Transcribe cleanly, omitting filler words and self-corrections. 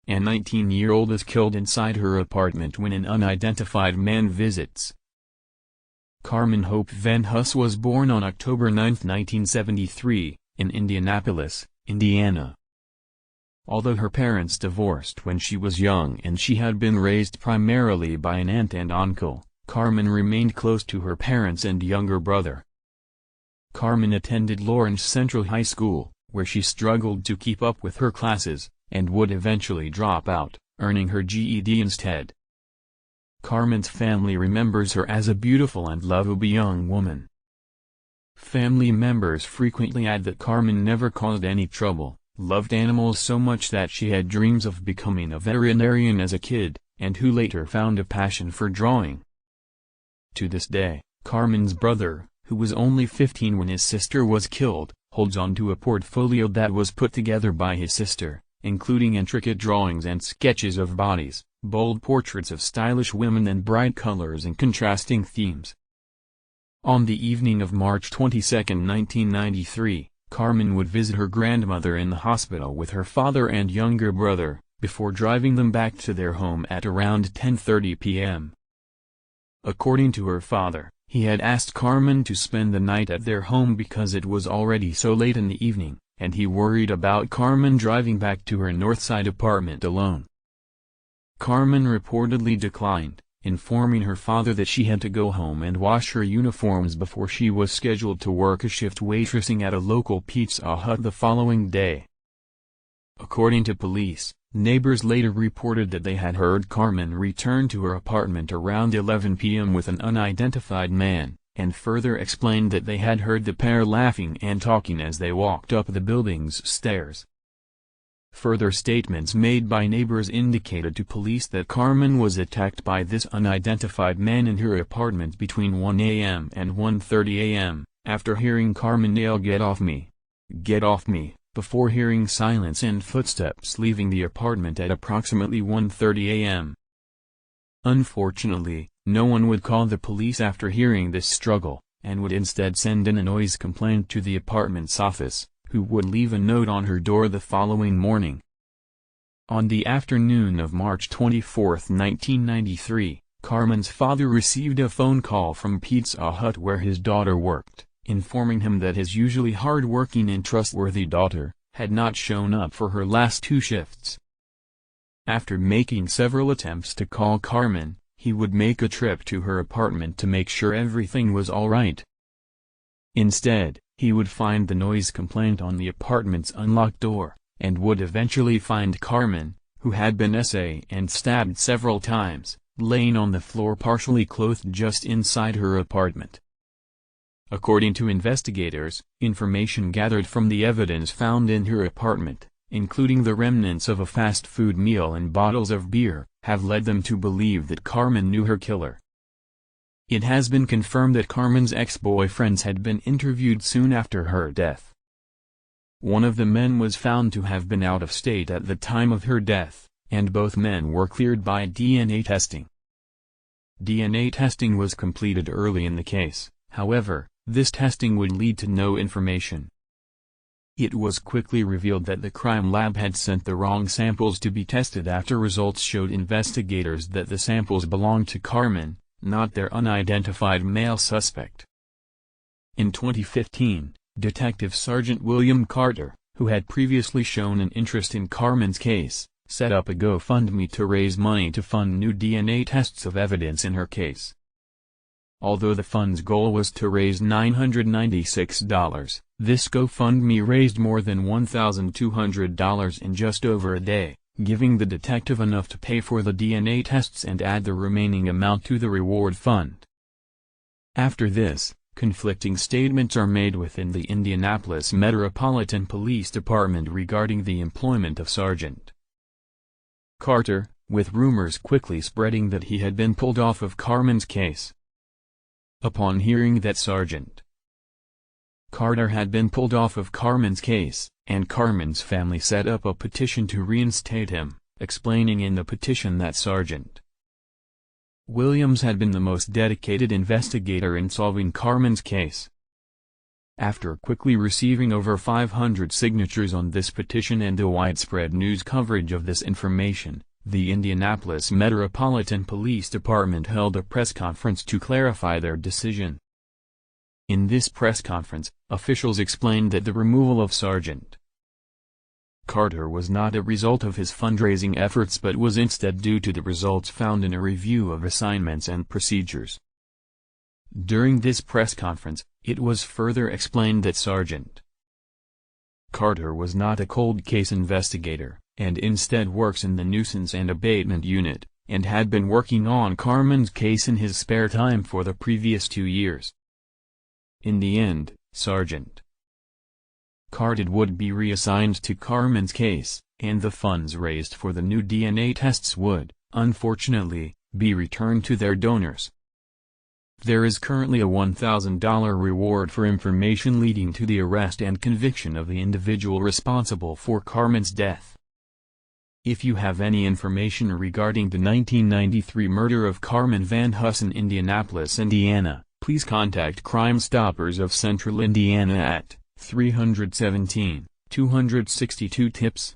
A 19-year-old is killed inside her apartment when an unidentified man visits. Carmen Hope Van Huss was born on October 9, 1973, in Indianapolis, Indiana. Although her parents divorced when she was young and she had been raised primarily by an aunt and uncle, Carmen remained close to her parents and younger brother. Carmen attended Lawrence Central High School, where she struggled to keep up with her classes, and would eventually drop out, earning her GED instead. Carmen's family remembers her as a beautiful and lovable young woman. Family members frequently add that Carmen never caused any trouble, loved animals so much that she had dreams of becoming a veterinarian as a kid, and who later found a passion for drawing. To this day, Carmen's brother, who was only 15 when his sister was killed, holds on to a portfolio that was put together by his sister, including intricate drawings and sketches of bodies, bold portraits of stylish women and bright colors and contrasting themes. On the evening of March 22, 1993, Carmen would visit her grandmother in the hospital with her father and younger brother, before driving them back to their home at around 10:30 p.m. According to her father, he had asked Carmen to spend the night at their home because it was already so late in the evening, and he worried about Carmen driving back to her Northside apartment alone. Carmen reportedly declined, informing her father that she had to go home and wash her uniforms before she was scheduled to work a shift waitressing at a local Pizza Hut the following day. According to police, neighbors later reported that they had heard Carmen return to her apartment around 11 p.m. with an unidentified man, and further explained that they had heard the pair laughing and talking as they walked up the building's stairs. Further statements made by neighbors indicated to police that Carmen was attacked by this unidentified man in her apartment between 1 a.m. and 1:30 a.m., after hearing Carmen yell "Get off me! Get off me!" before hearing silence and footsteps leaving the apartment at approximately 1:30 a.m. Unfortunately, no one would call the police after hearing this struggle, and would instead send in a noise complaint to the apartment's office, who would leave a note on her door the following morning. On the afternoon of March 24, 1993, Carmen's father received a phone call from Pizza Hut where his daughter worked, informing him that his usually hard-working and trustworthy daughter had not shown up for her last 2 shifts. After making several attempts to call Carmen, he would make a trip to her apartment to make sure everything was all right. Instead, he would find the noise complaint on the apartment's unlocked door, and would eventually find Carmen, who had been shot and stabbed several times, laying on the floor partially clothed just inside her apartment. According to investigators, information gathered from the evidence found in her apartment, including the remnants of a fast food meal and bottles of beer, have led them to believe that Carmen knew her killer. It has been confirmed that Carmen's ex-boyfriends had been interviewed soon after her death. One of the men was found to have been out of state at the time of her death, and both men were cleared by DNA testing. DNA testing was completed early in the case, however, this testing would lead to no information. It was quickly revealed that the crime lab had sent the wrong samples to be tested after results showed investigators that the samples belonged to Carmen, not their unidentified male suspect. In 2015, Detective Sergeant William Carter, who had previously shown an interest in Carmen's case, set up a GoFundMe to raise money to fund new DNA tests of evidence in her case. Although the fund's goal was to raise $996, this GoFundMe raised more than $1,200 in just over a day, giving the detective enough to pay for the DNA tests and add the remaining amount to the reward fund. After this, conflicting statements are made within the Indianapolis Metropolitan Police Department regarding the employment of Sergeant Carter, with rumors quickly spreading that he had been pulled off of Carmen's case. Upon hearing that Sergeant Carter had been pulled off of Carmen's case, and Carmen's family set up a petition to reinstate him, explaining in the petition that Sergeant Williams had been the most dedicated investigator in solving Carmen's case. After quickly receiving over 500 signatures on this petition and the widespread news coverage of this information, the Indianapolis Metropolitan Police Department held a press conference to clarify their decision. In this press conference, officials explained that the removal of Sergeant Carter was not a result of his fundraising efforts but was instead due to the results found in a review of assignments and procedures. During this press conference, it was further explained that Sergeant Carter was not a cold case investigator, and instead works in the nuisance and abatement unit, and had been working on Carmen's case in his spare time for the previous 2 years. In the end, Sergeant Carter would be reassigned to Carmen's case, and the funds raised for the new DNA tests would, unfortunately, be returned to their donors. There is currently a $1,000 reward for information leading to the arrest and conviction of the individual responsible for Carmen's death. If you have any information regarding the 1993 murder of Carmen Van Huss in Indianapolis, Indiana, please contact Crime Stoppers of Central Indiana at 317-262 TIPS.